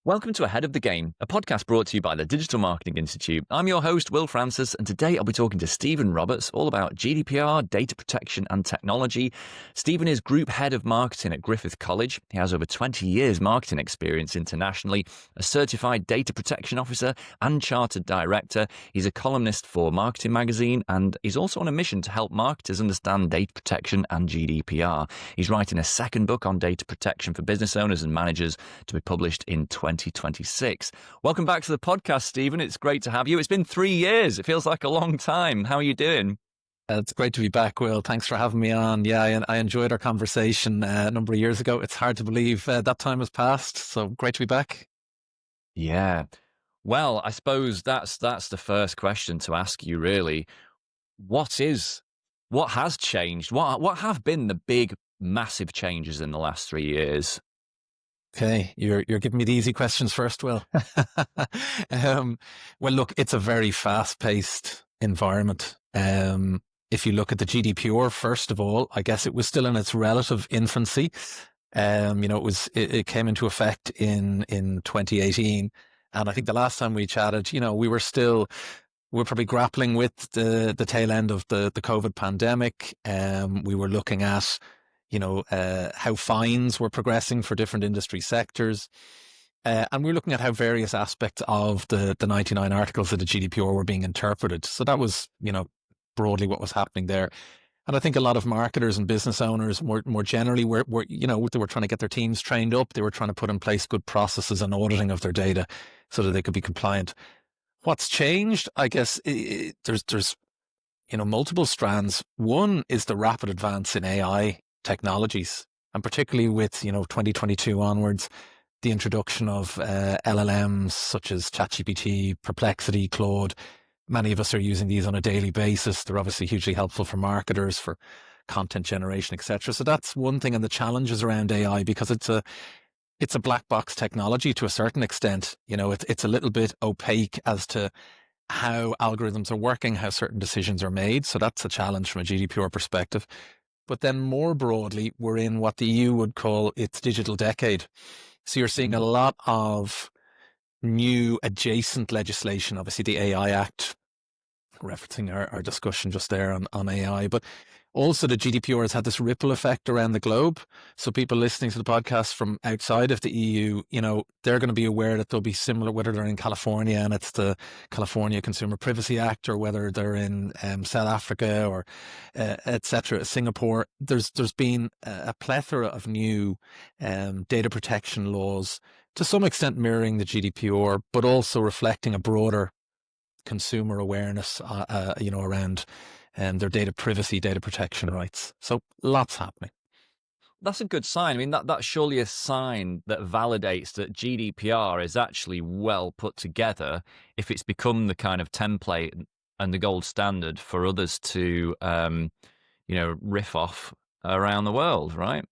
Welcome to Ahead of the Game, a podcast brought to you by the Digital Marketing Institute. I'm your host, Will Francis, and today I'll be talking to Stephen Roberts all about GDPR, data protection and technology. Stephen is Group Head of Marketing at Griffith College. He has over 20 years marketing experience internationally, a certified data protection officer and chartered director. He's a columnist for Marketing Magazine, and he's also on a mission to help marketers understand data protection and GDPR. He's writing a second book on data protection for business owners and managers to be published in 2026. Welcome back to the podcast, Stephen. It's great to have you. It's been 3 years. It feels like a long time. How are you doing? It's great to be back, Will. Thanks for having me on. Yeah, I enjoyed our conversation a number of years ago. It's hard to believe that time has passed. So great to be back. Yeah. Well, I suppose that's the first question to ask you, really. What has changed? What have been the big, massive changes in the last 3 years? Okay, you're giving me the easy questions first, Will. Well, look, it's a very fast-paced environment. If you look at the GDPR, first of all, I guess it was still in its relative infancy. It came into effect in 2018, and I think the last time we chatted, we're probably grappling with the tail end of the COVID pandemic. We were looking at how fines were progressing for different industry sectors. And we're looking at how various aspects of the 99 articles of the GDPR were being interpreted. So that was, broadly what was happening there. And I think a lot of marketers and business owners more generally were they were trying to get their teams trained up. They were trying to put in place good processes and auditing of their data so that they could be compliant. What's changed? I guess there's multiple strands. One is the rapid advance in AI technologies, and particularly with 2022 onwards, the introduction of LLMs such as ChatGPT, Perplexity, Claude. Many of us are using these on a daily basis. They're obviously hugely helpful for marketers, for content generation, etc. So that's one thing, and the challenges around AI, because it's a black box technology to a certain extent. It's a little bit opaque as to how algorithms are working, how certain decisions are made. So that's a challenge from a GDPR perspective. But then more broadly, we're in what the EU would call its digital decade. So you're seeing a lot of new adjacent legislation, obviously the AI Act, referencing our discussion just there on AI, but also the GDPR has had this ripple effect around the globe. So people listening to the podcast from outside of the EU, they're going to be aware that they'll be similar, whether they're in California and it's the California Consumer Privacy Act, or whether they're in South Africa or etc. Singapore. There's been a plethora of new data protection laws, to some extent mirroring the GDPR, but also reflecting a broader consumer awareness, around their data privacy, data protection rights. So lots happening. That's a good sign. I mean, that's surely a sign that validates that GDPR is actually well put together, if it's become the kind of template and the gold standard for others to, riff off around the world, right?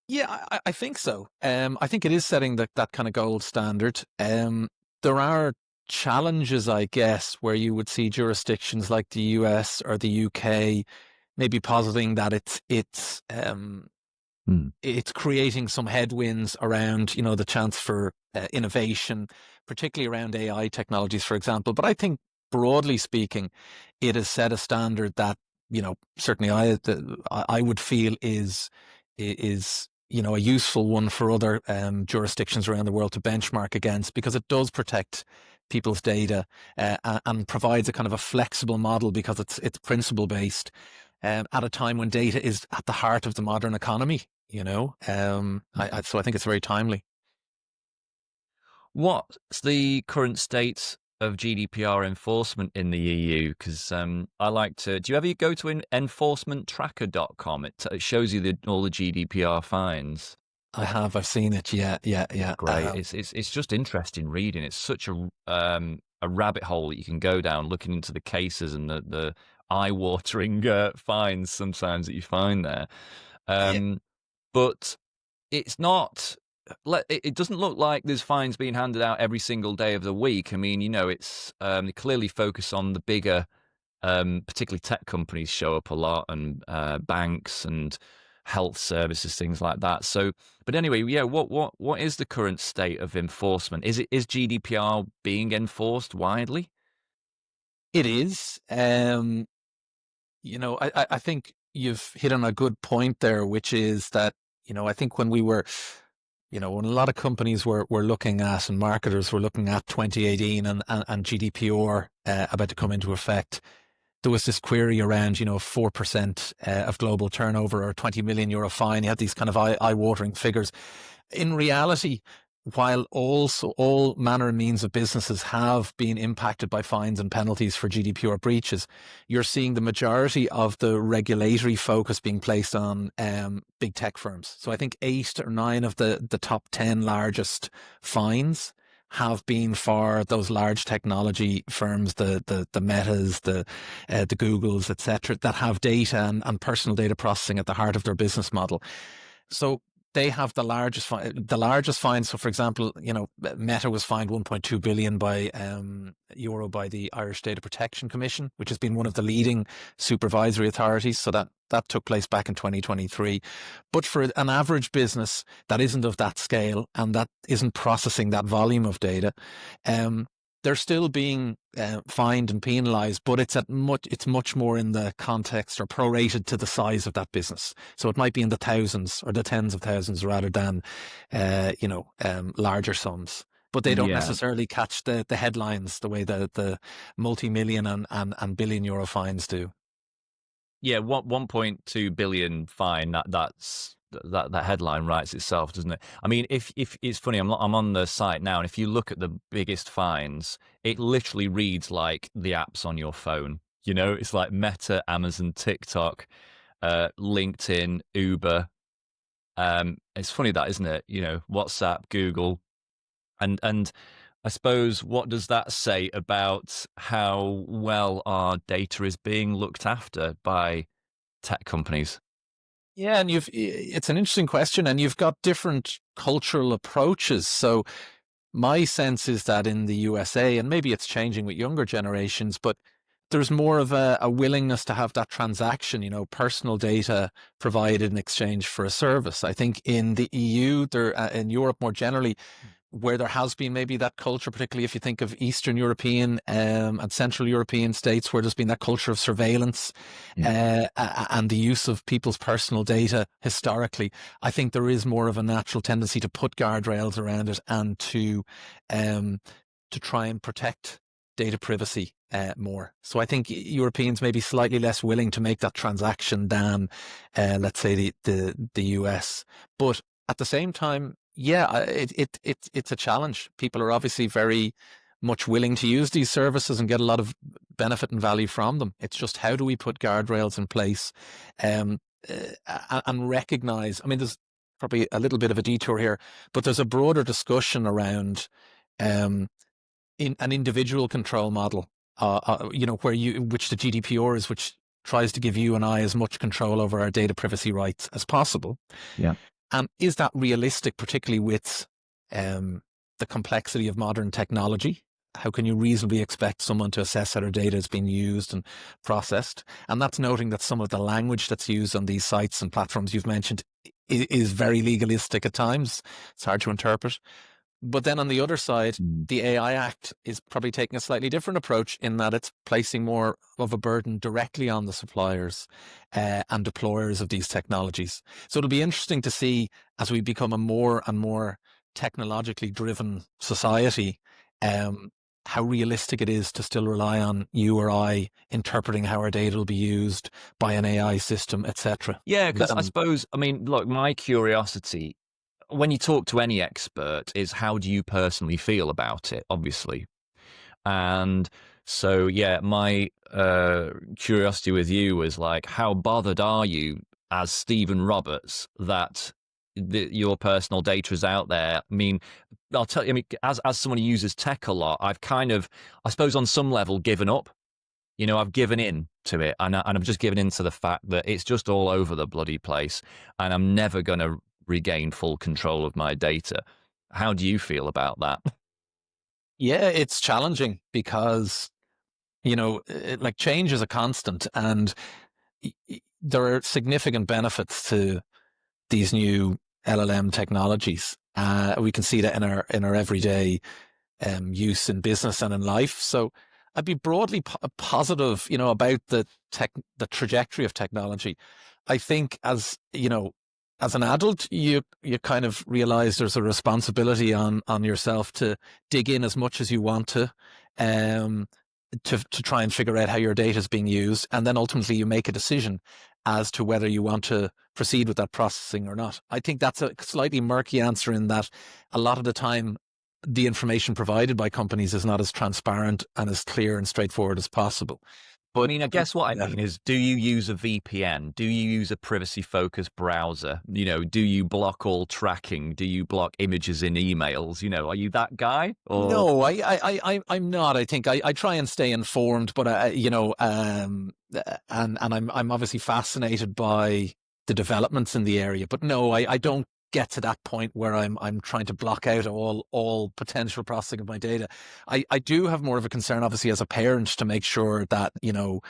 Yeah, I think so. I think it is setting that kind of gold standard. There are challenges, I guess, where you would see jurisdictions like the US or the UK maybe positing that it's creating some headwinds around, the chance for innovation, particularly around AI technologies, for example. But I think, broadly speaking, it has set a standard that, certainly I would feel is a useful one for other jurisdictions around the world to benchmark against, because it does protect people's data and provides a kind of a flexible model, because it's principle based at a time when data is at the heart of the modern economy. So I think it's very timely. What's the current state of GDPR enforcement in the EU? Because I like to. Do you ever go to enforcementtracker.com? It shows you all the GDPR fines. I have. I've seen it. Yeah. Great. It's just interesting reading. It's such a rabbit hole that you can go down, looking into the cases and the eye-watering fines sometimes that you find there. But it's not. It doesn't look like there's fines being handed out every single day of the week. I mean, it's they clearly focus on the bigger, particularly tech companies show up a lot, and banks. And health services, things like that. So, but anyway, yeah, what is the current state of enforcement? Is GDPR being enforced widely? It is. I think you've hit on a good point there, which is that, I think when we were, when a lot of companies were looking at, and marketers were looking at 2018 and GDPR about to come into effect, there was this query around, 4% of global turnover or 20 million euro fine. You had these kind of eye-watering figures. In reality, while also all manner and means of businesses have been impacted by fines and penalties for GDPR breaches, you're seeing the majority of the regulatory focus being placed on big tech firms. So I think 8 or 9 of the top 10 largest fines have been for those large technology firms, the Metas, the Googles, etc., that have data and personal data processing at the heart of their business model. So they have the largest fine. So, for example, Meta was fined 1.2 billion euro by the Irish Data Protection Commission, which has been one of the leading supervisory authorities. So that took place back in 2023. But for an average business that isn't of that scale and that isn't processing that volume of data, they're still being fined and penalised, but it's much more in the context or prorated to the size of that business. So it might be in the thousands or the tens of thousands rather than, larger sums. But they don't necessarily catch the headlines the way the multi-million and billion euro fines do. Yeah, 1.2 billion fine. That headline writes itself, doesn't it? I mean, if it's funny, I'm on the site now, and if you look at the biggest fines, it literally reads like the apps on your phone. It's like Meta, Amazon, TikTok, LinkedIn, Uber. It's funny that, isn't it? WhatsApp, Google, and I suppose, what does that say about how well our data is being looked after by tech companies? Yeah, and it's an interesting question, and you've got different cultural approaches. So my sense is that in the USA, and maybe it's changing with younger generations, but there's more of a willingness to have that transaction, personal data provided in exchange for a service. I think in the EU, in Europe more generally, where there has been maybe that culture, particularly if you think of Eastern European and Central European states, where there's been that culture of surveillance and the use of people's personal data historically, I think there is more of a natural tendency to put guardrails around it and to try and protect data privacy more. So I think Europeans may be slightly less willing to make that transaction than, let's say, the US. But at the same time, yeah, it's a challenge. People are obviously very much willing to use these services and get a lot of benefit and value from them. It's just, how do we put guardrails in place and recognize? I mean, there's probably a little bit of a detour here, but there's a broader discussion around in an individual control model, which the GDPR is, which tries to give you and I as much control over our data privacy rights as possible. Yeah. And is that realistic, particularly with the complexity of modern technology? How can you reasonably expect someone to assess how their data is being used and processed? And that's noting that some of the language that's used on these sites and platforms you've mentioned is very legalistic at times. It's hard to interpret. But then on the other side, the AI Act is probably taking a slightly different approach in that it's placing more of a burden directly on the suppliers and deployers of these technologies. So it'll be interesting to see, as we become a more and more technologically driven society, how realistic it is to still rely on you or I interpreting how our data will be used by an AI system, etc. Yeah, because I suppose, look, my curiosity, when you talk to any expert, is how do you personally feel about it, obviously. And so, yeah, my curiosity with you was like, how bothered are you as Stephen Roberts that your personal data is out there? I mean, I'll tell you, as someone who uses tech a lot, I've kind of, I suppose on some level, given up. I've given in to it, and I've just given in to the fact that it's just all over the bloody place, and I'm never going to regain full control of my data. How do you feel about that? Yeah, it's challenging because, change is a constant, and there are significant benefits to these new LLM technologies. We can see that in our everyday use in business and in life. So I'd be broadly positive, about the trajectory of technology. I think as an adult, you kind of realize there's a responsibility on yourself to dig in as much as you want to try and figure out how your data is being used, and then ultimately you make a decision as to whether you want to proceed with that processing or not. I think that's a slightly murky answer in that a lot of the time the information provided by companies is not as transparent and as clear and straightforward as possible. But I mean, I guess what I mean is, do you use a VPN? Do you use a privacy-focused browser? Do you block all tracking? Do you block images in emails? Are you that guy? Or... No, I'm not. I think I try and stay informed, but and I'm obviously fascinated by the developments in the area. But no, I don't get to that point where I'm trying to block out all potential processing of my data. I do have more of a concern, obviously, as a parent, to make sure that the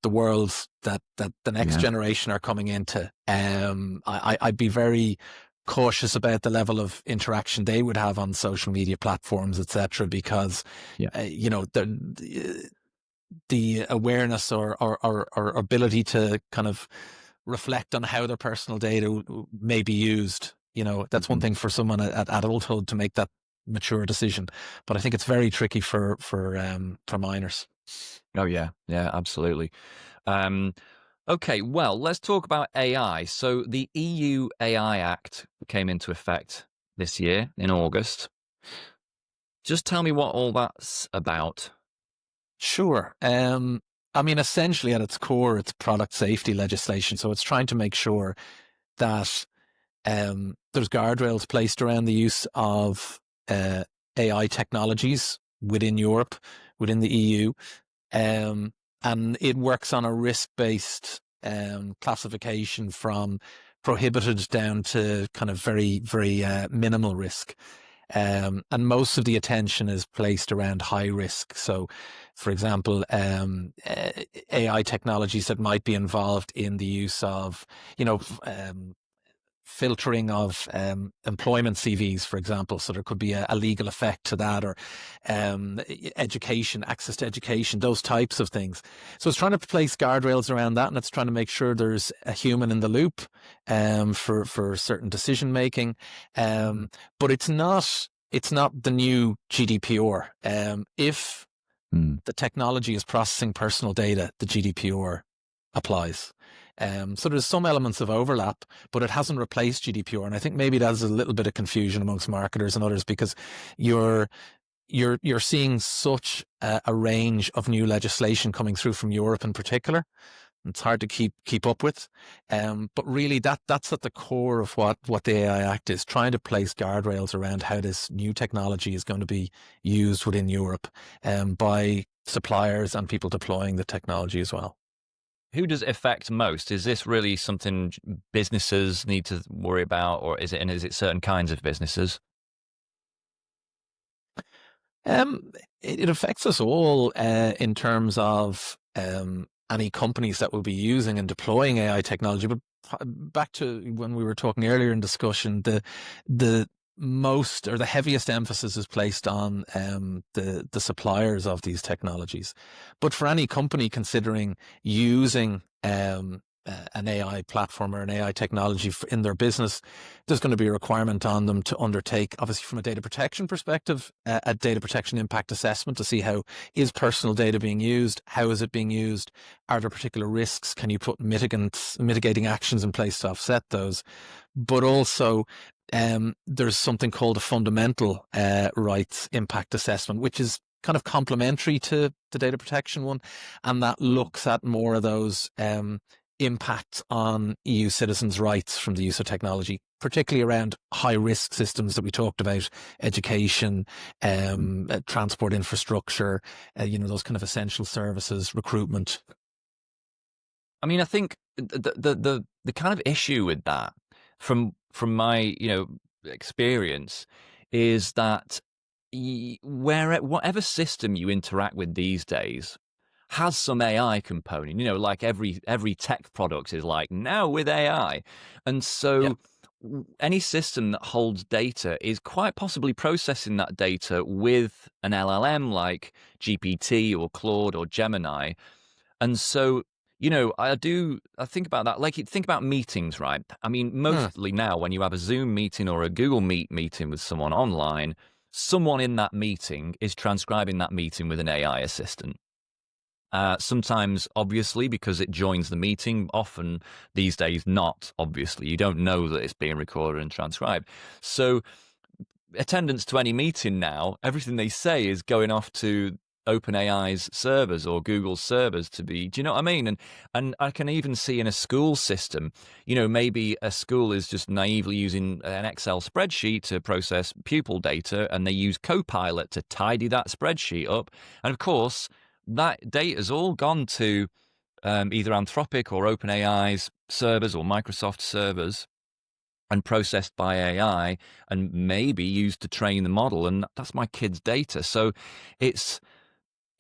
worlds that the next generation are coming into, I'd be very cautious about the level of interaction they would have on social media platforms, etc., because the awareness or ability to kind of reflect on how their personal data may be used. That's one thing for someone at adulthood to make that mature decision. But I think it's very tricky for minors. Oh, yeah. Yeah, absolutely. Okay, well, let's talk about AI. So the EU AI Act came into effect this year in August. Just tell me what all that's about. Sure. I mean, essentially at its core, it's product safety legislation. So it's trying to make sure that there's guardrails placed around the use of AI technologies within Europe, within the EU. And it works on a risk-based classification from prohibited down to kind of very, very minimal risk. And most of the attention is placed around high risk. So, for example, AI technologies that might be involved in the use of, filtering of employment CVs, for example. So there could be a legal effect to that, or education, access to education, those types of things. So it's trying to place guardrails around that, and it's trying to make sure there's a human in the loop for certain decision making. But it's not the new GDPR. If the technology is processing personal data, the GDPR applies. So there's some elements of overlap, but it hasn't replaced GDPR. And I think maybe that's a little bit of confusion amongst marketers and others, because you're seeing such a range of new legislation coming through from Europe in particular. It's hard to keep up with. But really that's at the core of what the AI Act is, trying to place guardrails around how this new technology is going to be used within Europe by suppliers and people deploying the technology as well. Who does it affect most? Is this really something businesses need to worry about, or is it certain kinds of businesses? It affects us all in terms of any companies that will be using and deploying AI technology. But back to when we were talking earlier in discussion, the most or the heaviest emphasis is placed on the suppliers of these technologies. But for any company considering using an AI platform or an AI technology in their business, there's going to be a requirement on them to undertake, obviously from a data protection perspective, a data protection impact assessment to see how is personal data being used, how is it being used, are there particular risks, can you put mitigating actions in place to offset those. But also there's something called a fundamental rights impact assessment, which is kind of complementary to the data protection one, and that looks at more of those impact on EU citizens' rights from the use of technology, particularly around high-risk systems that we talked about, education, transport infrastructure, those kind of essential services, recruitment. I mean, I think the kind of issue with that, from my experience, is that whatever system you interact with these days, has some AI component. Like every tech product is like now with AI, and Yeah. so any system that holds data is quite possibly processing that data with an LLM like GPT or Claude or Gemini. And so, I think about that. Like, think about meetings, right? I mean, Hmm. mostly now when you have a Zoom meeting or a Google Meet meeting with someone online, someone in that meeting is transcribing that meeting with an AI assistant. Sometimes, obviously, because it joins the meeting. Often these days, not obviously. You don't know that it's being recorded and transcribed. So, attendance to any meeting now, everything they say is going off to OpenAI's servers or Google's servers to be. Do you know what I mean? And I can even see in a school system, maybe a school is just naively using an Excel spreadsheet to process pupil data, and they use Copilot to tidy that spreadsheet up. And of course, that data's all gone to either Anthropic or OpenAI's servers or Microsoft servers and processed by AI and maybe used to train the model. And that's my kid's data. So it's,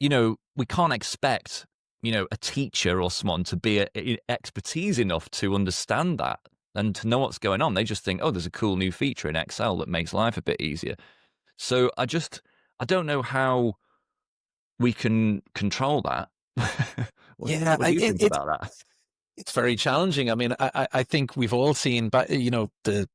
we can't expect, a teacher or someone to be expertise enough to understand that and to know what's going on. They just think, oh, there's a cool new feature in Excel that makes life a bit easier. So I don't know how we can control that. Yeah, What do you think about that? it's very challenging. I mean, I think we've all seen, but the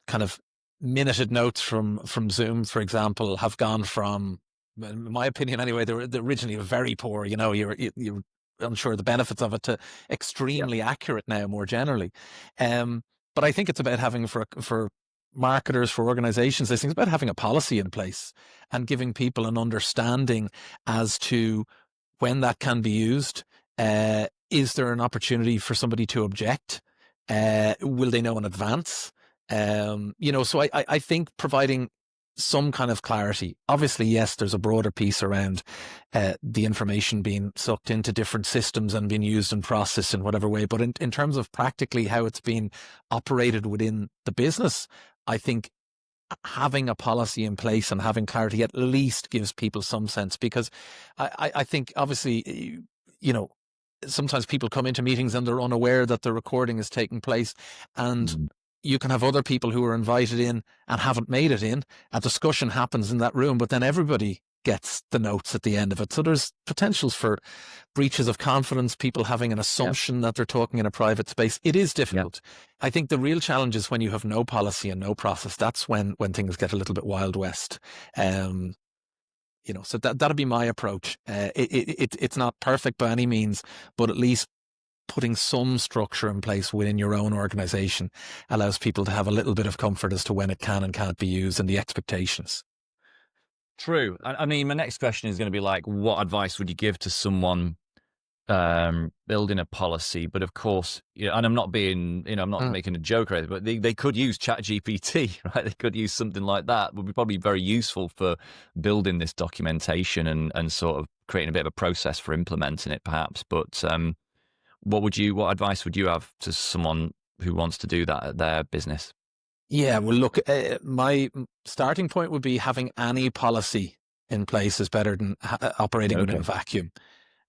kind of minuted notes from Zoom, for example, have gone from, in my opinion anyway, they originally were very poor. You're unsure of the benefits of it to Yeah. extremely accurate now, more generally. But I think it's about having for marketers, for organizations, I think it's about having a policy in place and giving people an understanding as to when that can be used. Is there an opportunity for somebody to object? Will they know in advance? So I think providing some kind of clarity. Obviously, yes, there's a broader piece around the information being sucked into different systems and being used and processed in whatever way. But in terms of practically how it's being operated within the business, I think having a policy in place and having clarity at least gives people some sense, because I think obviously, sometimes people come into meetings and they're unaware that the recording is taking place, and Mm. you can have other people who are invited in and haven't made it in. A discussion happens in that room, but then everybody gets the notes at the end of it. So there's potentials for breaches of confidence, people having an Yeah. assumption that they're talking in a private space. It is Yeah. difficult. I think the real challenge is when you have no policy and no process. That's when things get a little bit Wild West. So that'd be my approach. It's not perfect by any means, but at least putting some structure in place within your own organization allows people to have a little bit of comfort as to when it can and can't be used and the expectations. True. I mean, my next question is going to be like, what advice would you give to someone building a policy? But of course, and I'm not being, I'm not Mm. making a joke or anything, but they could use ChatGPT, right? They could use something like that. Would be probably very useful for building this documentation and sort of creating a bit of a process for implementing it, perhaps. But what advice would you have to someone who wants to do that at their business? Yeah, well, look, my starting point would be having any policy in place is better than operating within a Okay. vacuum.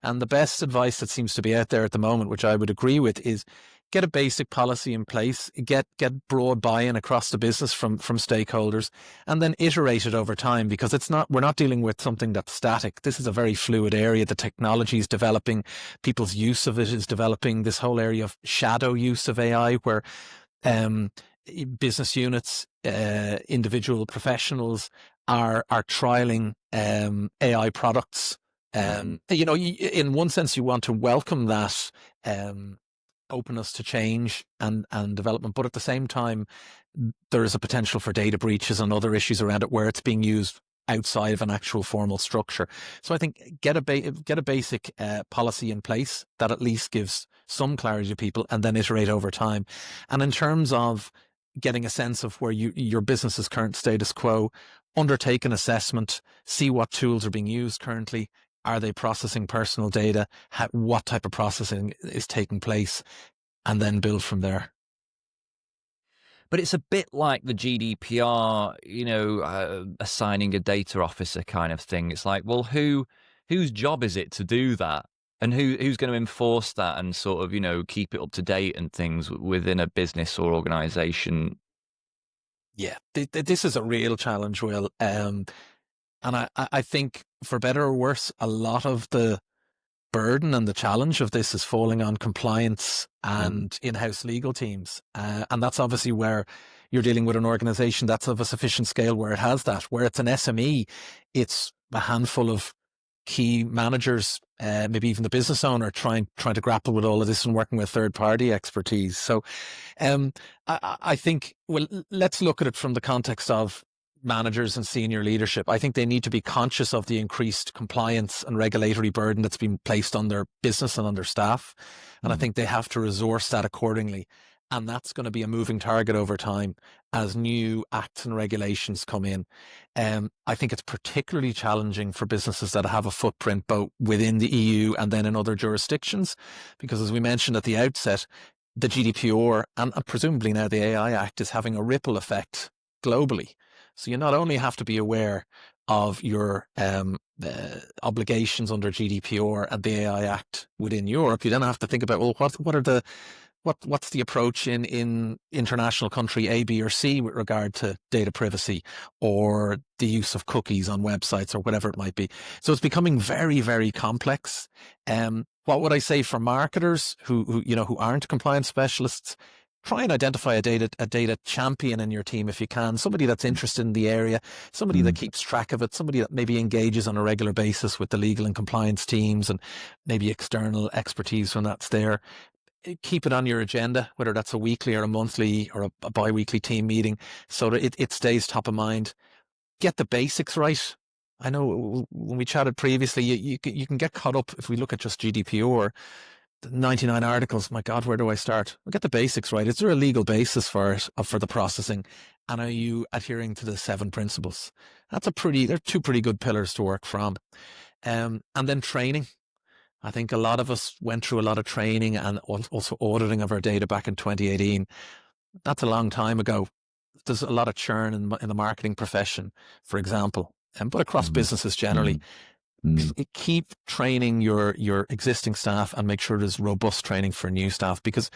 And the best advice that seems to be out there at the moment, which I would agree with, is get a basic policy in place, get broad buy-in across the business from stakeholders, and then iterate it over time, because we're not dealing with something that's static. This is a very fluid area. The technology is developing, people's use of it is developing. This whole area of shadow use of AI, where um, business units, individual professionals are trialing AI products. In one sense, you want to welcome that openness to change and development, but at the same time, there is a potential for data breaches and other issues around it where it's being used outside of an actual formal structure. So I think get a basic policy in place that at least gives some clarity to people, and then iterate over time. And in terms of getting a sense of where your business's current status quo, undertake an assessment, see what tools are being used currently. Are they processing personal data? What type of processing is taking place? And then build from there. But it's a bit like the GDPR, assigning a data officer kind of thing. It's like, well, whose job is it to do that? And who's going to enforce that and sort of, keep it up to date and things within a business or organization? Yeah, this is a real challenge, Will. And I think, for better or worse, a lot of the burden and the challenge of this is falling on compliance and in-house legal teams. And that's obviously where you're dealing with an organization that's of a sufficient scale where it has that. Where it's an SME, it's a handful of key managers, maybe even the business owner, trying to grapple with all of this and working with third-party expertise. So I think, well, let's look at it from the context of managers and senior leadership. I think they need to be conscious of the increased compliance and regulatory burden that's been placed on their business and on their staff. And I think they have to resource that accordingly. And that's going to be a moving target over time as new acts and regulations come in. I think it's particularly challenging for businesses that have a footprint both within the EU and then in other jurisdictions, because as we mentioned at the outset, the GDPR and presumably now the AI Act is having a ripple effect globally. So you not only have to be aware of your obligations under GDPR and the AI Act within Europe, you then have to think about, well, what's the approach in international country A, B, or C with regard to data privacy or the use of cookies on websites or whatever it might be. So it's becoming very, very complex. What would I say for marketers who aren't compliance specialists? Try and identify a data champion in your team if you can, somebody that's interested in the area, somebody that keeps track of it, somebody that maybe engages on a regular basis with the legal and compliance teams and maybe external expertise when that's there. Keep it on your agenda, whether that's a weekly or a monthly or a bi-weekly team meeting, so that it stays top of mind. Get the basics right. I know when we chatted previously, you can get caught up if we look at just GDPR. 99 articles. My God, where do I start? We'll get the basics right. Is there a legal basis for it, for the processing? And are you adhering to the 7 principles? They're 2 pretty good pillars to work from. And then training. I think a lot of us went through a lot of training and also auditing of our data back in 2018. That's a long time ago. There's a lot of churn in the marketing profession, for example, but across businesses generally. Keep training your existing staff and make sure there's robust training for new staff, because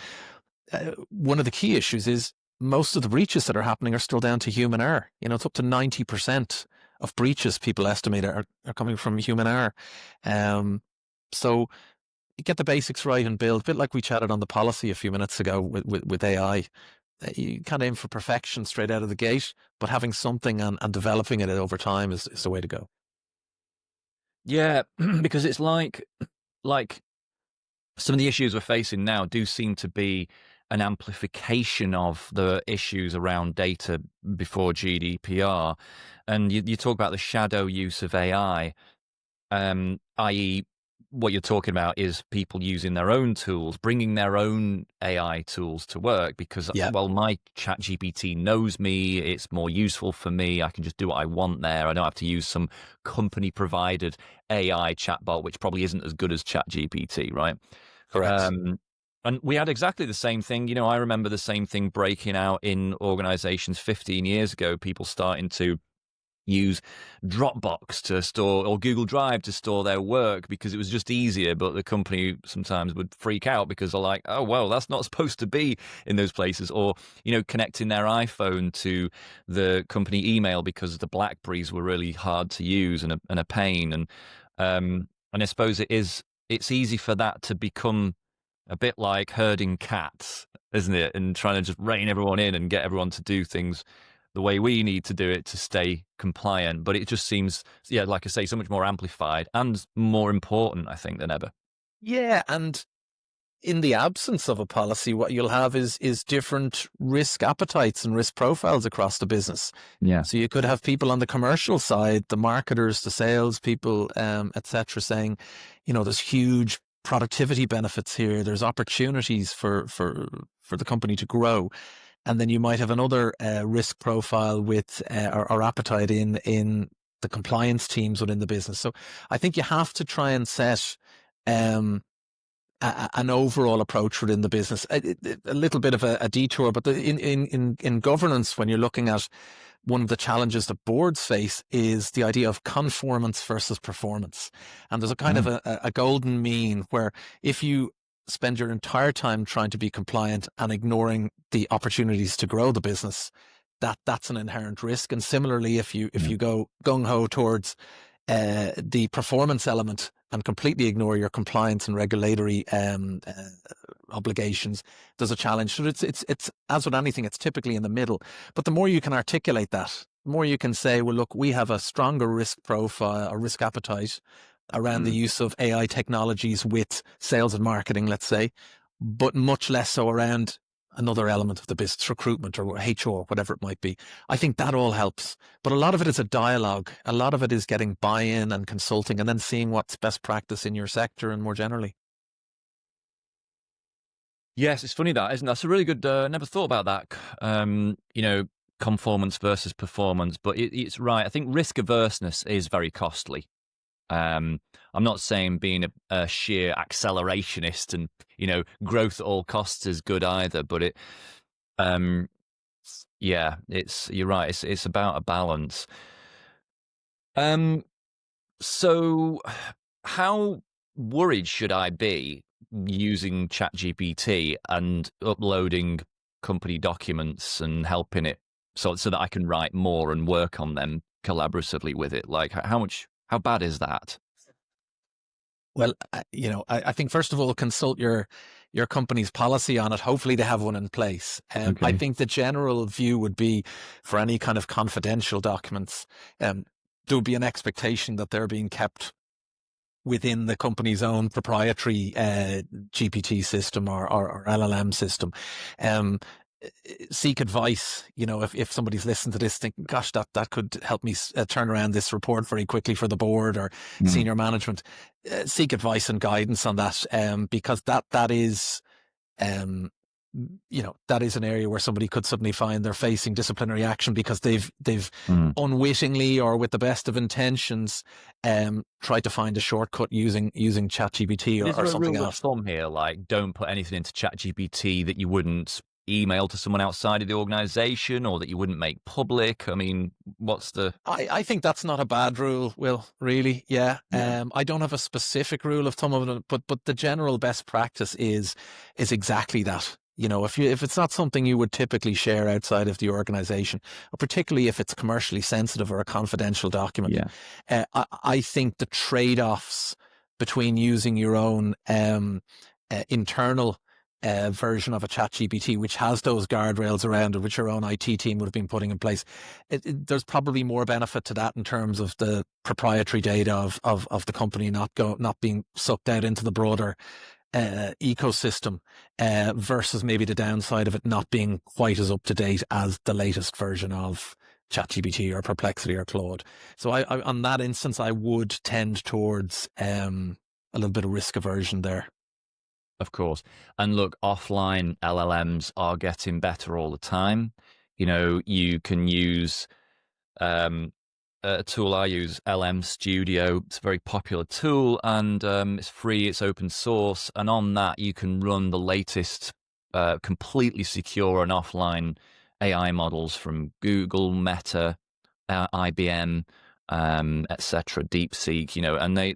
one of the key issues is most of the breaches that are happening are still down to human error. It's up to 90% of breaches people estimate are coming from human error. So get the basics right and build, a bit like we chatted on the policy a few minutes ago with AI. You can't aim for perfection straight out of the gate, but having something and developing it over time is the way to go. Yeah, because it's like some of the issues we're facing now do seem to be an amplification of the issues around data before GDPR. And you talk about the shadow use of AI, i.e., what you're talking about is people using their own tools, bringing their own AI tools to work because, well, my ChatGPT knows me. It's more useful for me. I can just do what I want there. I don't have to use some company-provided AI chatbot, which probably isn't as good as ChatGPT, right? Correct. And we had exactly the same thing. I remember the same thing breaking out in organizations 15 years ago, people starting to use Dropbox to store or Google Drive to store their work because it was just easier, but the company sometimes would freak out because they're like, oh, well, that's not supposed to be in those places. Or, connecting their iPhone to the company email because the Blackberries were really hard to use and a pain. And I suppose it's easy for that to become a bit like herding cats, isn't it? And trying to just rein everyone in and get everyone to do things the way we need to do it to stay compliant. But it just seems, like I say, so much more amplified and more important, I think, than ever. Yeah, and in the absence of a policy, what you'll have is different risk appetites and risk profiles across the business. Yeah. So you could have people on the commercial side, the marketers, the sales people, etc., saying, there's huge productivity benefits here. There's opportunities for the company to grow. And then you might have another risk profile with or appetite in the compliance teams within the business. So I think you have to try and set an overall approach within the business. A little bit of a detour, but in governance, when you're looking at one of the challenges that boards face is the idea of conformance versus performance. And there's a kind of a golden mean where if you spend your entire time trying to be compliant and ignoring the opportunities to grow the business, that's an inherent risk. And similarly, if you go gung-ho towards the performance element and completely ignore your compliance and regulatory obligations, there's a challenge. So it's as with anything, it's typically in the middle. But the more you can articulate that, the more you can say, well, look, we have a stronger risk profile, a risk appetite around the use of AI technologies with sales and marketing, let's say, but much less so around another element of the business, recruitment or HR, whatever it might be. I think that all helps. But a lot of it is a dialogue. A lot of it is getting buy-in and consulting and then seeing what's best practice in your sector and more generally. Yes, it's funny that, isn't it? That's a really good, never thought about that, conformance versus performance, but it's right. I think risk averseness is very costly. I'm not saying being a sheer accelerationist and, growth at all costs is good either, but you're right. It's about a balance. So how worried should I be using ChatGPT and uploading company documents and helping it so that I can write more and work on them collaboratively with it? Like how bad is that? Well, I think first of all, consult your company's policy on it. Hopefully they have one in place. Okay. I think the general view would be for any kind of confidential documents, there would be an expectation that they're being kept within the company's own proprietary GPT system or LLM system. Seek advice. If somebody's listening to this thinking, gosh, that could help me turn around this report very quickly for the board or senior management, seek advice and guidance on that, because that is that is an area where somebody could suddenly find they're facing disciplinary action because they've unwittingly or with the best of intentions tried to find a shortcut using ChatGPT or something else. Is there a rule of thumb here, like don't put anything into ChatGPT that you wouldn't email to someone outside of the organization or that you wouldn't make public? I mean, what's the... I think that's not a bad rule, Will, really. Yeah. I don't have a specific rule of thumb, but the general best practice is exactly that. If it's not something you would typically share outside of the organization, or particularly if it's commercially sensitive or a confidential document, I think the trade-offs between using your own internal version of a ChatGPT, which has those guardrails around it, which your own IT team would have been putting in place, there's probably more benefit to that in terms of the proprietary data of the company not being sucked out into the broader ecosystem, versus maybe the downside of it not being quite as up to date as the latest version of ChatGPT or Perplexity or Claude. So I on that instance, I would tend towards a little bit of risk aversion there. Of course. And look, offline LLMs are getting better all the time. You can use a tool I use, LM Studio. It's a very popular tool and it's free, it's open source. And on that, you can run the latest completely secure and offline AI models from Google, Meta, IBM, etc., DeepSeek, and they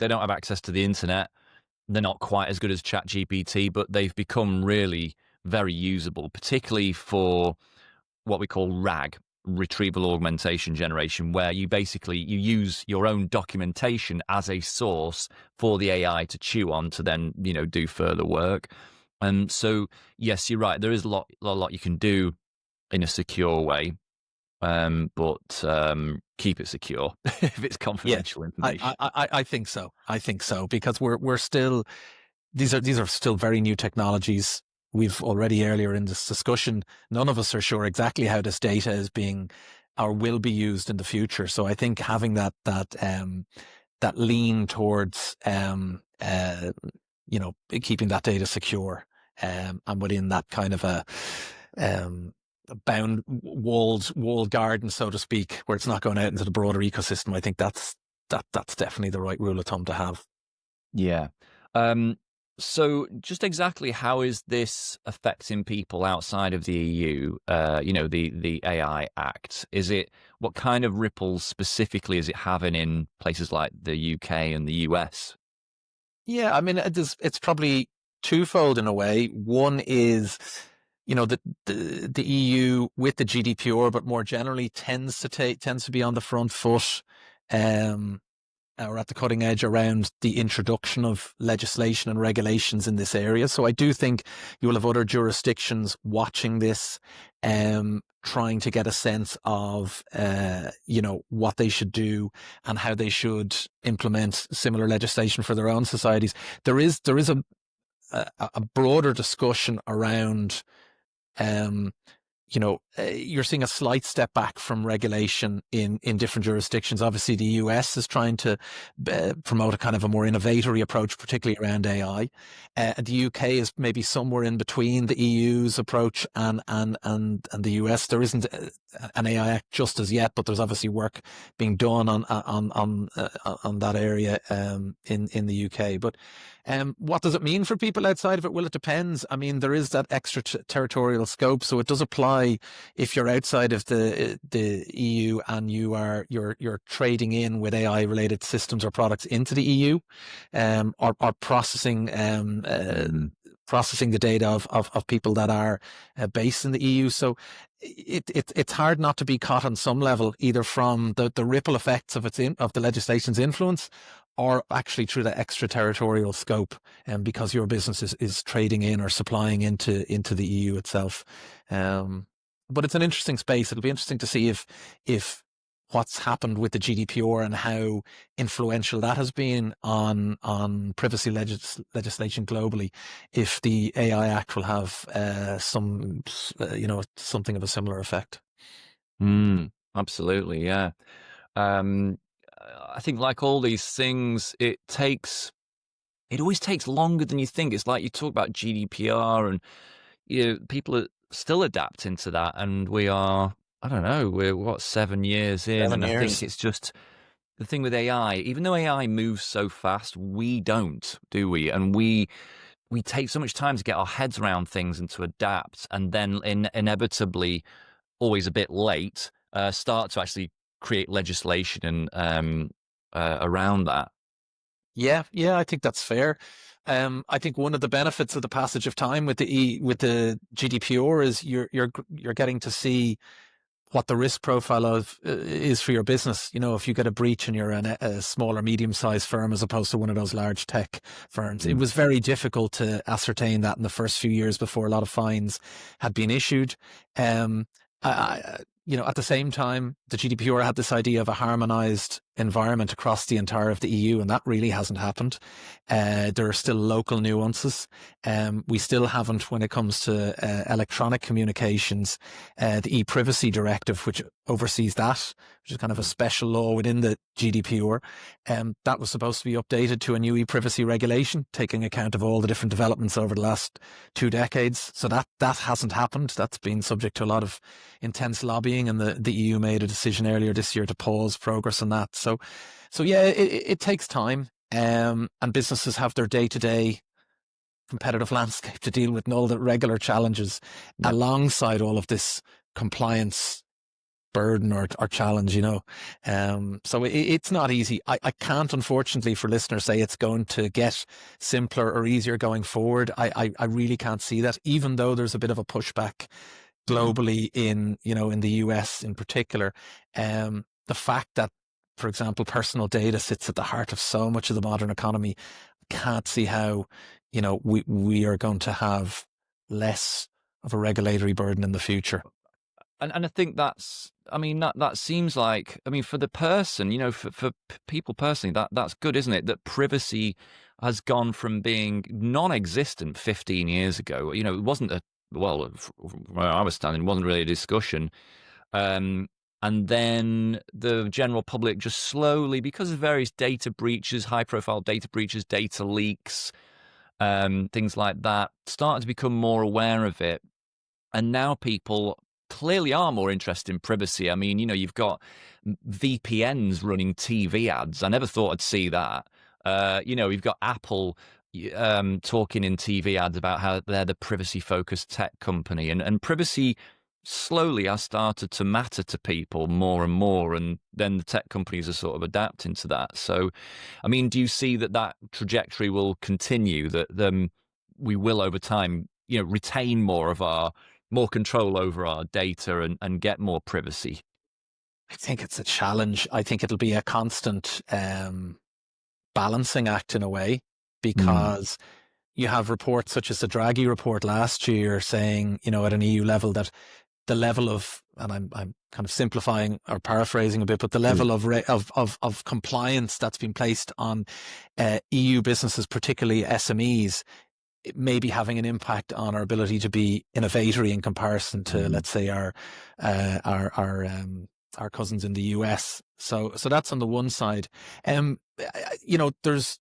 don't have access to the internet. They're not quite as good as ChatGPT, but they've become really very usable, particularly for what we call RAG, retrieval augmentation generation, where you use your own documentation as a source for the AI to chew on to then, do further work. And so, yes, you're right. There is a lot you can do in a secure way, but keep it secure if it's confidential information. I think so. I think so, because we're still, these are still very new technologies. We've already earlier in this discussion, none of us are sure exactly how this data is being or will be used in the future. So I think having that lean towards keeping that data secure and within that kind of a walled garden, so to speak, where it's not going out into the broader ecosystem. I think that's definitely the right rule of thumb to have. Yeah. So, just exactly how is this affecting people outside of the EU? The AI Act. Is it what kind of ripples specifically is it having in places like the UK and the US? Yeah, I mean, it's probably twofold in a way. One is, the EU with the GDPR, but more generally tends to be on the front foot, um, or at the cutting edge around the introduction of legislation and regulations in this area. So I do think you will have other jurisdictions watching this, trying to get a sense of, what they should do and how they should implement similar legislation for their own societies. There is a broader discussion around, um, you're seeing a slight step back from regulation in different jurisdictions. Obviously, the US is trying to promote a kind of a more innovatory approach, particularly around AI. The UK is maybe somewhere in between the EU's approach and the US. There isn't an AI Act just as yet, but there's obviously work being done on that area in the UK. But what does it mean for people outside of it? Well, it depends. I mean, there is that extra territorial scope, so it does apply if you're outside of the EU and you're trading in with AI related systems or products into the EU, or processing processing the data of people that are based in the EU. So it's hard not to be caught on some level, either from the ripple effects of the legislation's influence, or actually through the extraterritorial scope, because your business is trading in or supplying into the EU itself. But it's an interesting space. It'll be interesting to see if what's happened with the GDPR and how influential that has been on privacy legislation globally. If the AI Act will have something of a similar effect. Absolutely, yeah. Um, I think, like all these things, it always takes longer than you think. It's like you talk about GDPR, and people are still adapting to that, and we are. I don't know. We're what 7 years in, 7 and I years. think it's just the thing with AI. Even though AI moves so fast, we don't, do we? And we take so much time to get our heads around things and to adapt, and then inevitably, always a bit late, start to actually create legislation and around that. Yeah, I think that's fair. I think one of the benefits of the passage of time with the GDPR is you're getting to see what the risk profile of is for your business. If you get a breach and you're a small or medium-sized firm as opposed to one of those large tech firms, it was very difficult to ascertain that in the first few years before a lot of fines had been issued. At the same time, the GDPR had this idea of a harmonized environment across the entire of the EU, and that really hasn't happened. There are still local nuances. We still haven't, when it comes to electronic communications, the e-privacy directive, which oversees that, which is kind of a special law within the GDPR. That was supposed to be updated to a new e-privacy regulation, taking account of all the different developments over the last 2 decades. So that hasn't happened. That's been subject to a lot of intense lobbying, and the EU made a decision earlier this year to pause progress on that. So yeah, it takes time, and businesses have their day-to-day competitive landscape to deal with, and all the regular challenges alongside all of this compliance burden or challenge, so it's not easy. I can't, unfortunately, for listeners, say it's going to get simpler or easier going forward. I really can't see that, even though there's a bit of a pushback globally in the US in particular. The fact that, for example, personal data sits at the heart of so much of the modern economy, I can't see how, we are going to have less of a regulatory burden in the future. And I think that seems like, for the person, for people personally, that's good, isn't it? That privacy has gone from being non-existent 15 years ago. It wasn't where I was standing, it wasn't really a discussion. And then the general public just slowly, because of various data breaches, high-profile data breaches, data leaks, things like that, started to become more aware of it. And now people clearly are more interested in privacy. You've got VPNs running TV ads. I never thought I'd see that. You've got Apple talking in TV ads about how they're the privacy-focused tech company, and privacy slowly has started to matter to people more and more, and then the tech companies are sort of adapting to that. So, I mean, do you see that trajectory will continue, that we will over time, retain more control over our data and get more privacy? I think it's a challenge. I think it'll be a constant balancing act in a way, because you have reports such as the Draghi report last year saying, at an EU level, that the level of, and I'm kind of simplifying or paraphrasing a bit, but the level of compliance that's been placed on EU businesses, particularly SMEs, it may be having an impact on our ability to be innovatory in comparison to, let's say, our cousins in the US. So that's on the one side. There's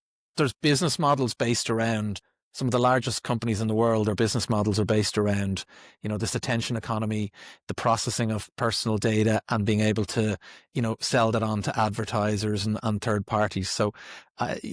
business models based around, some of the largest companies in the world, their business models are based around, this attention economy, the processing of personal data, and being able to, sell that on to advertisers and third parties. So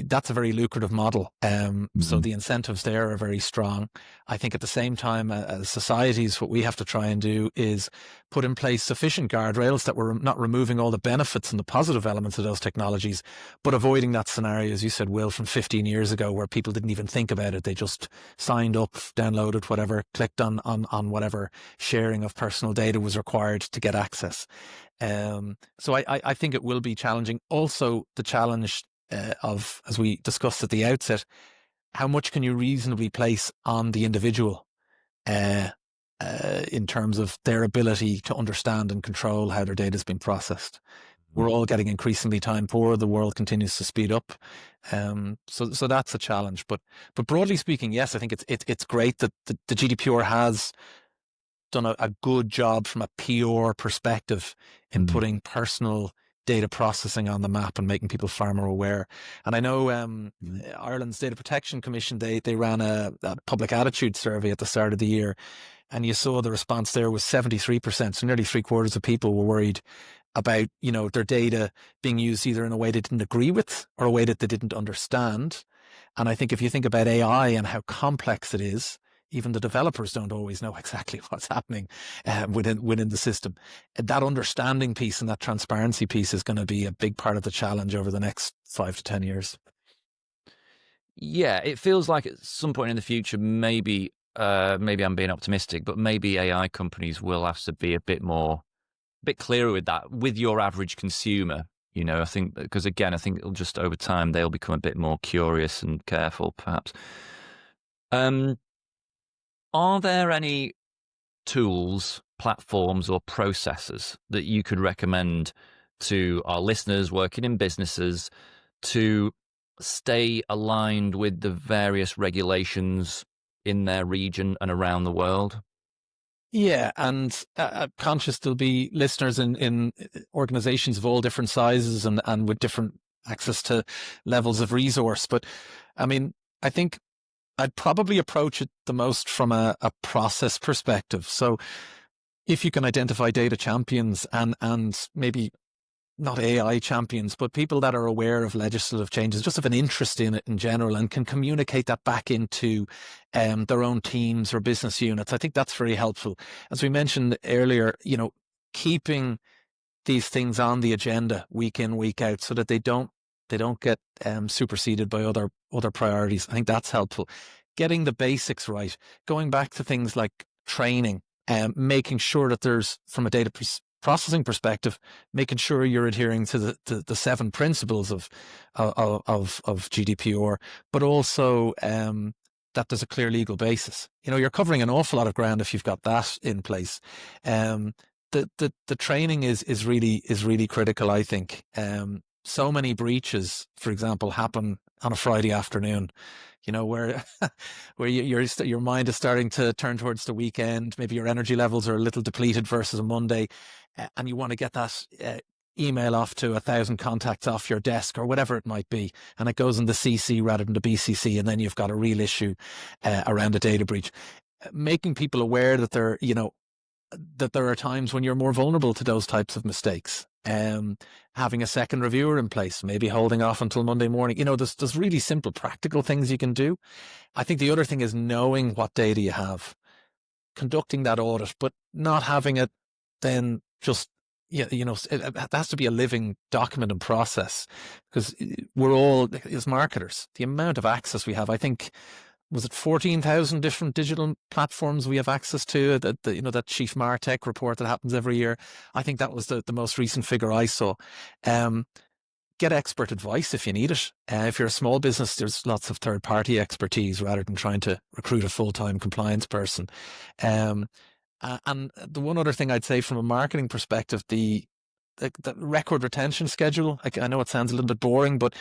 that's a very lucrative model. So the incentives there are very strong. I think at the same time, as societies, what we have to try and do is put in place sufficient guardrails that we're not removing all the benefits and the positive elements of those technologies, but avoiding that scenario, as you said, Will, from 15 years ago, where people didn't even think about it. They just signed up, downloaded whatever, clicked on whatever sharing of personal data was required to get access. So I think it will be challenging. Also, the challenge of, as we discussed at the outset, how much can you reasonably place on the individual in terms of their ability to understand and control how their data has been processed. We're all getting increasingly time poor. The world continues to speed up. So that's a challenge. But broadly speaking, yes, I think it's great that the GDPR has done a good job from a PR perspective in putting personal data processing on the map and making people far more aware. And I know Ireland's Data Protection Commission, they ran a public attitude survey at the start of the year, and you saw the response there was 73%. So nearly 3/4 of people were worried about, their data being used either in a way they didn't agree with or a way that they didn't understand. And I think if you think about AI and how complex it is, even the developers don't always know exactly what's happening within the system. That understanding piece and that transparency piece is going to be a big part of the challenge over the next 5 to 10 years. Yeah, it feels like at some point in the future, maybe I'm being optimistic, but maybe AI companies will have to be a bit clearer with that, with your average consumer. I think, because again, I think it'll just over time, they'll become a bit more curious and careful, perhaps. Are there any tools, platforms, or processes that you could recommend to our listeners working in businesses to stay aligned with the various regulations in their region and around the world? Yeah, and I'm conscious there'll be listeners in organizations of all different sizes and with different access to levels of resource. But I mean, I think I'd probably approach it the most from a process perspective. So if you can identify data champions and maybe not AI champions, but people that are aware of legislative changes, just have an interest in it in general, and can communicate that back into their own teams or business units, I think that's very helpful. As we mentioned earlier, keeping these things on the agenda week in, week out, so that they don't get superseded by other priorities. I think that's helpful. Getting the basics right, going back to things like training, making sure that there's, from a data processing perspective, making sure you're adhering to the 7 principles of GDPR, but also that there's a clear legal basis. You're covering an awful lot of ground if you've got that in place. The training is really critical, I think. So many breaches, for example, happen on a Friday afternoon, where your mind is starting to turn towards the weekend. Maybe your energy levels are a little depleted versus a Monday, and you want to get that email off to 1,000 contacts off your desk or whatever it might be, and it goes in the CC rather than the BCC, and then you've got a real issue around a data breach. Making people aware that that there are times when you're more vulnerable to those types of mistakes. having a second reviewer in place, maybe holding off until Monday morning. There's really simple, practical things you can do. I think the other thing is knowing what data you have, conducting that audit, but not having it then just, it has to be a living document and process, because we're all, as marketers, the amount of access we have, I think, was it 14,000 different digital platforms we have access to? That Chief Martech report that happens every year. I think that was the most recent figure I saw. Get expert advice if you need it. If you're a small business, there's lots of third-party expertise rather than trying to recruit a full-time compliance person. And the one other thing I'd say from a marketing perspective, the record retention schedule. I know it sounds a little bit boring, but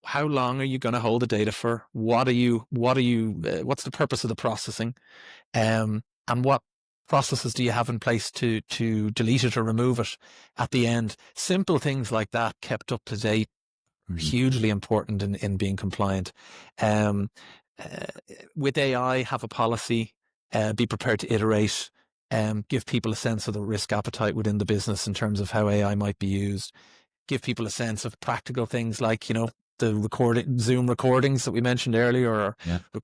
how long are you going to hold the data for? What's the purpose of the processing? And what processes do you have in place to delete it or remove it at the end? Simple things like that kept up to date, hugely important in being compliant. With AI, have a policy, be prepared to iterate, give people a sense of the risk appetite within the business in terms of how AI might be used, give people a sense of practical things like, the Zoom recordings that we mentioned earlier, or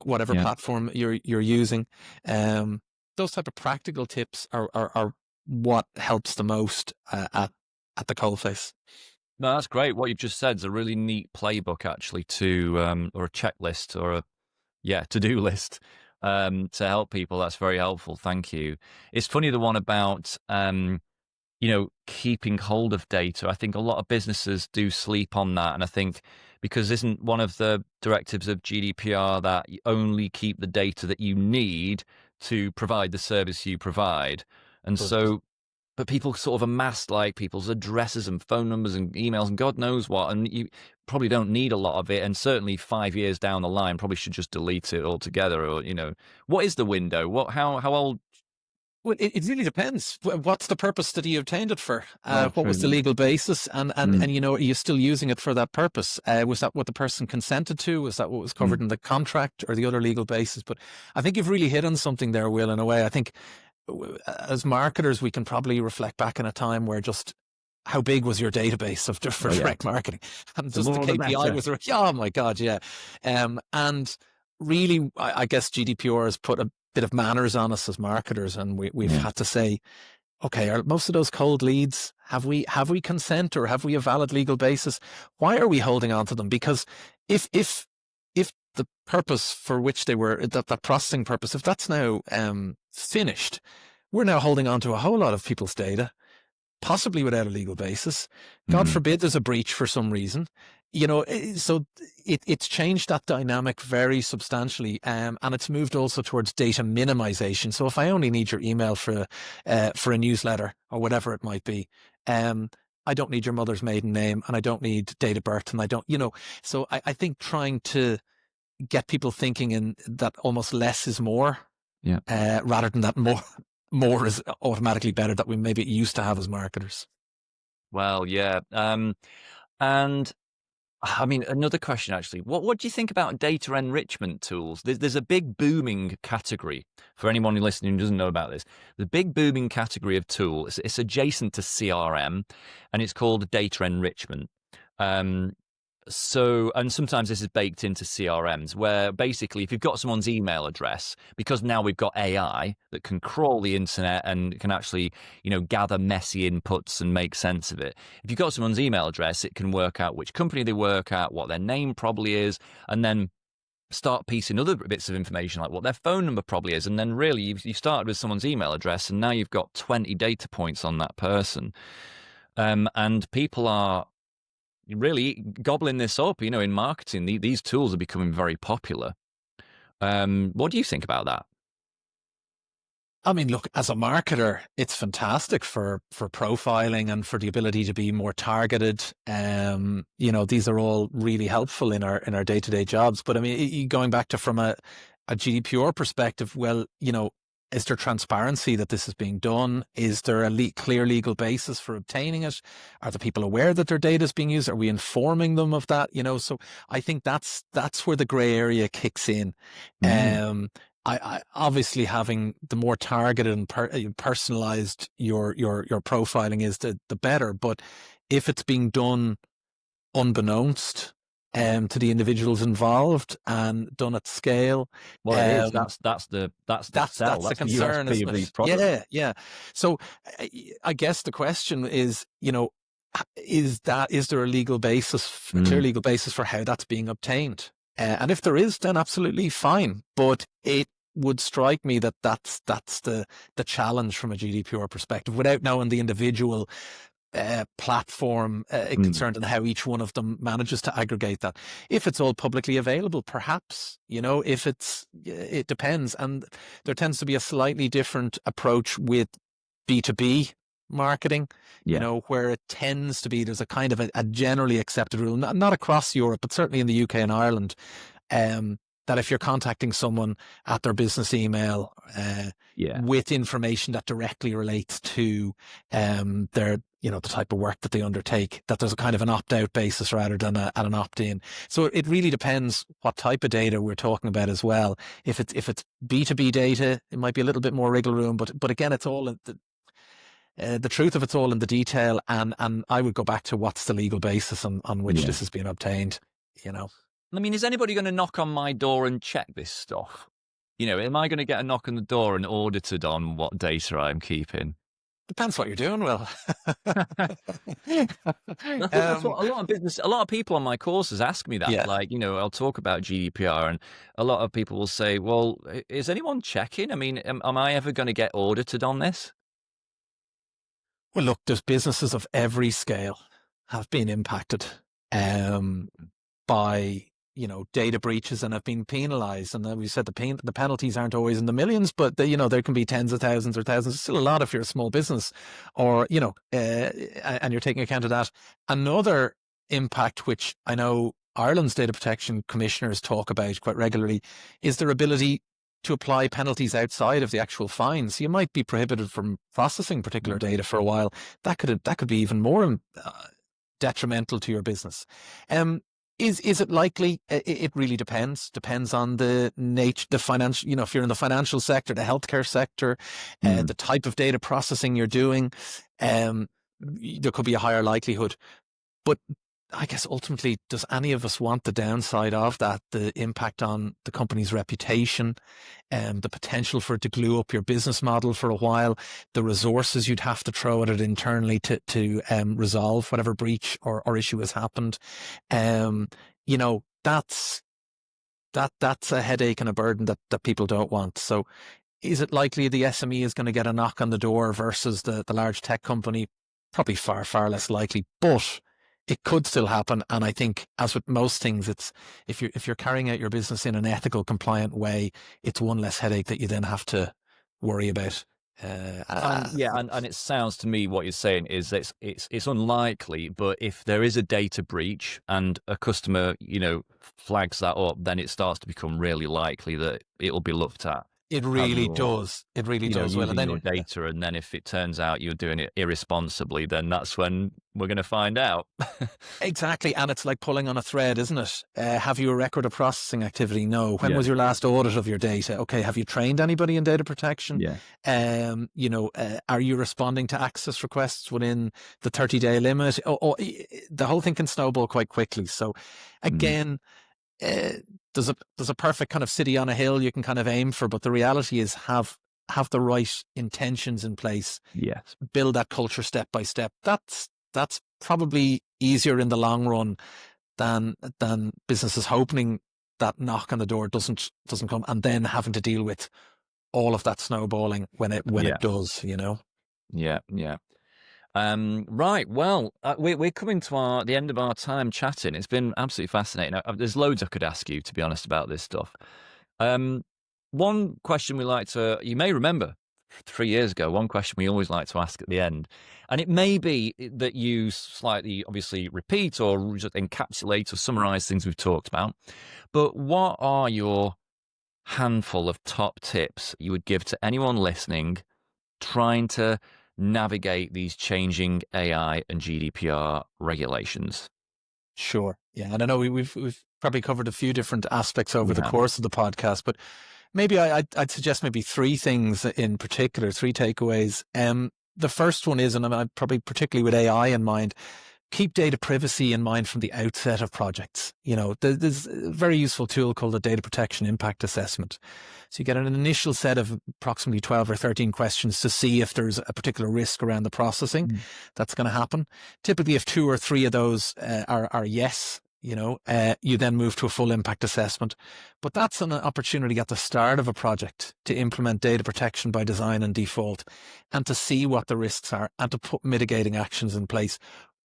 whatever platform you're using. Those type of practical tips are what helps the most at the coalface. No, that's great. What you've just said is a really neat playbook, actually, or a checklist, or a to-do list to help people. That's very helpful. Thank you. It's funny, the one about keeping hold of data. I think a lot of businesses do sleep on that, and I think because isn't one of the directives of GDPR that you only keep the data that you need to provide the service you provide? And so, but people sort of amass like people's addresses and phone numbers and emails and God knows what, and you probably don't need a lot of it. And certainly 5 years down the line, probably should just delete it altogether. Or what is the window? How old? Well, it really depends. What's the purpose that you obtained it for? What was the legal basis? And are you still using it for that purpose? Was that what the person consented to? Was that what was covered in the contract or the other legal basis? But I think you've really hit on something there, Will, in a way. I think as marketers, we can probably reflect back in a time where just how big was your database of for direct marketing? And just the KPI was, oh my God, yeah. And really, I guess GDPR has put a bit of manners on us as marketers, and we've had to say, okay, are most of those cold leads, have we consent, or have we a valid legal basis? Why are we holding on to them? Because if the purpose for which they were, that processing purpose, if that's now finished, we're now holding on to a whole lot of people's data, possibly without a legal basis. God forbid there's a breach for some reason. So it's changed that dynamic very substantially, and it's moved also towards data minimization. So if I only need your email for a newsletter or whatever it might be, I don't need your mother's maiden name, and I don't need date of birth, and I don't, So I think trying to get people thinking in that almost less is more, rather than that more is automatically better, that we maybe used to have as marketers. Well, yeah. And I mean, another question, actually. What do you think about data enrichment tools? There's a big booming category, for anyone who's listening who doesn't know about this. The big booming category of tool, it's adjacent to CRM, and it's called data enrichment. And sometimes this is baked into CRMs, where basically if you've got someone's email address, because now we've got AI that can crawl the internet and can actually, gather messy inputs and make sense of it. If you've got someone's email address, it can work out which company they work at, what their name probably is, and then start piecing other bits of information like what their phone number probably is. And then really you started with someone's email address, and now you've got 20 data points on that person. And people are really gobbling this up, in marketing. These tools are becoming very popular. What do you think about that? I mean, look, as a marketer, it's fantastic for profiling and for the ability to be more targeted. These are all really helpful in our day-to-day jobs. But I mean, going back to from a GDPR perspective, well, is there transparency that this is being done? Is there a clear legal basis for obtaining it? Are the people aware that their data is being used? Are we informing them of that? So I think that's where the gray area kicks in. I obviously having the more targeted and personalized your profiling is, the better. But if it's being done unbeknownst to the individuals involved and done at scale, Well, it is. That's the sell. that's the That's the concern, USP isn't of these it? products. Yeah. So I guess the question is, is there a legal basis, a clear legal basis for how that's being obtained? And if there is, then absolutely fine. But it would strike me that that's the challenge from a GDPR perspective, without knowing the individual platform concerned and how each one of them manages to aggregate that. If it's all publicly available, perhaps, if it depends. And there tends to be a slightly different approach with B2B marketing, where it tends to be, there's a kind of a generally accepted rule, not across Europe, but certainly in the UK and Ireland, that if you're contacting someone at their business email with information that directly relates to their, the type of work that they undertake, that there's a kind of an opt-out basis rather than an opt-in. So it really depends what type of data we're talking about as well. If it's B2B data, it might be a little bit more wriggle room, but again, it's all the truth of it's all in the detail, and I would go back to what's the legal basis on which this is being obtained, I mean, is anybody going to knock on my door and check this stuff? Am I going to get a knock on the door and audited on what data I'm keeping? Depends what you're doing, Will. That's what a lot of people on my courses ask me that. Yeah. Like, I'll talk about GDPR, and a lot of people will say, well, is anyone checking? I mean, am I ever going to get audited on this? Well, look, there's businesses of every scale have been impacted by data breaches and have been penalized. And we said the penalties aren't always in the millions, but there can be tens of thousands or thousands. It's still a lot if you're a small business, or and you're taking account of that. Another impact, which I know Ireland's data protection commissioners talk about quite regularly, is their ability to apply penalties outside of the actual fines. You might be prohibited from processing particular data for a while. That could be even more detrimental to your business. Is it likely? It really depends. Depends on the nature, the financial, if you're in the financial sector, the healthcare sector, the type of data processing you're doing, there could be a higher likelihood. But I guess ultimately, does any of us want the downside of that, the impact on the company's reputation, the potential for it to glue up your business model for a while, the resources you'd have to throw at it internally to resolve whatever breach or issue has happened? That's a headache and a burden that people don't want. So is it likely the SME is going to get a knock on the door versus the large tech company? Probably far, far less likely, but it could still happen. And I think, as with most things, it's if you're carrying out your business in an ethical, compliant way, it's one less headache that you then have to worry about. And it sounds to me what you're saying is that it's unlikely, but if there is a data breach and a customer flags that up, then it starts to become really likely that it'll be looked at. It really does. It really does. Using Well, and then your data, and then if it turns out you're doing it irresponsibly, then that's when we're going to find out. Exactly, and it's like pulling on a thread, isn't it? Have you a record of processing activity? No. When was your last audit of your data? Okay. Have you trained anybody in data protection? Yeah. Are you responding to access requests within the 30-day limit? The whole thing can snowball quite quickly. So, again. There's a perfect kind of city on a hill you can kind of aim for, but the reality is have the right intentions in place. Yes. Build that culture step by step. That's probably easier in the long run than businesses hoping that knock on the door doesn't come, and then having to deal with all of that snowballing when it does. Yeah. Right. Well, we're coming to the end of our time chatting. It's been absolutely fascinating. There's loads I could ask you, to be honest, about this stuff. One question you may remember 3 years ago, one question we always like to ask at the end, and it may be that you slightly obviously repeat or just encapsulate or summarize things we've talked about, but what are your handful of top tips you would give to anyone listening trying to navigate these changing AI and GDPR regulations? Sure. Yeah. And I know we've probably covered a few different aspects over the course of the podcast, but Maybe I'd suggest maybe three things in particular, three takeaways. The first one is, and I'm probably particularly with AI in mind, keep data privacy in mind from the outset of projects. There's a very useful tool called the Data Protection Impact Assessment. So you get an initial set of approximately 12 or 13 questions to see if there's a particular risk around the processing that's going to happen. Typically, if 2 or 3 of those are yes, you then move to a full impact assessment. But that's an opportunity at the start of a project to implement data protection by design and default, and to see what the risks are and to put mitigating actions in place,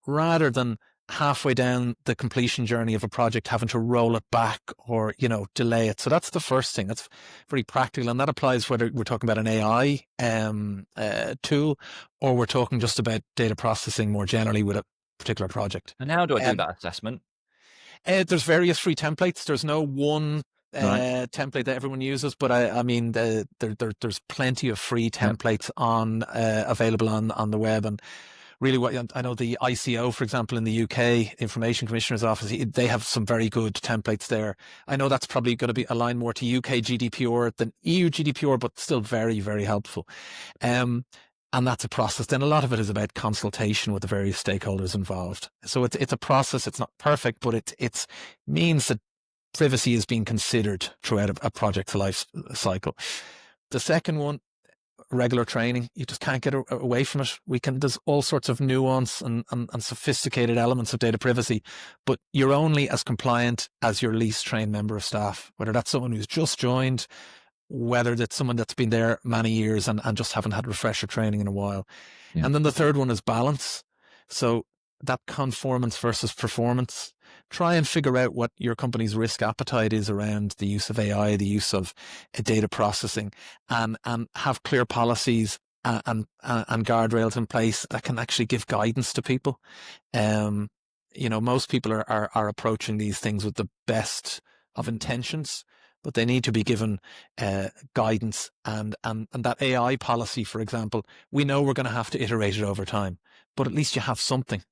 rather than halfway down the completion journey of a project having to roll it back or, delay it. So that's the first thing. That's very practical. And that applies whether we're talking about an AI tool or we're talking just about data processing more generally with a particular project. And how do I do that assessment? There's various free templates. There's no one template that everyone uses, but I mean, there's plenty of free templates available on the web. And really, what I know, the ICO, for example, in the UK, Information Commissioner's Office, they have some very good templates there. I know that's probably going to be aligned more to UK GDPR than EU GDPR, but still very, very helpful. And that's a process. Then a lot of it is about consultation with the various stakeholders involved. So it's a process. It's not perfect, but it means that privacy is being considered throughout a project's life cycle. The second one, regular training. You just can't get away from it. There's all sorts of nuance and sophisticated elements of data privacy, but you're only as compliant as your least trained member of staff, whether that's someone who's just joined, whether that's someone that's been there many years and just haven't had refresher training in a while. Yeah. And then the third one is balance. So that conformance versus performance. Try and figure out what your company's risk appetite is around the use of AI, the use of data processing, and have clear policies and guardrails in place that can actually give guidance to people. Most people are approaching these things with the best of intentions, but they need to be given guidance and that AI policy, for example. We know we're going to have to iterate it over time, but at least you have something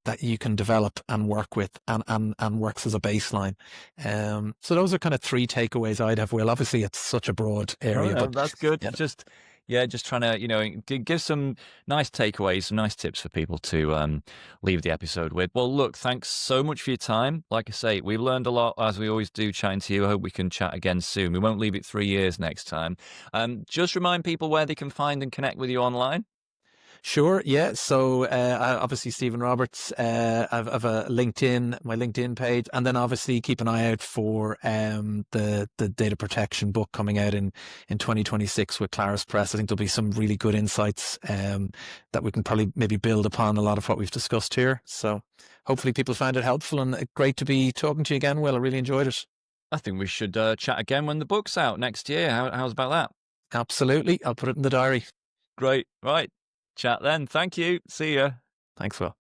that you can develop and work with and works as a baseline. So those are kind of three takeaways I'd have, Will. Obviously, it's such a broad area. But that's good. Yeah. Just trying to, give some nice takeaways, some nice tips for people to leave the episode with. Well, look, thanks so much for your time. Like I say, we've learned a lot, as we always do, chatting to you. I hope we can chat again soon. We won't leave it 3 years next time. Just remind people where they can find and connect with you online. Sure, yeah. So obviously, Stephen Roberts, I've a LinkedIn, my LinkedIn page, and then obviously keep an eye out for the data protection book coming out in 2026 with Claris Press. I think there'll be some really good insights that we can probably maybe build upon a lot of what we've discussed here. So hopefully people found it helpful, and great to be talking to you again, Will. I really enjoyed it. I think we should chat again when the book's out next year. How's about that? Absolutely. I'll put it in the diary. Great. Right. Chat then. Thank you. See ya. Thanks, Will.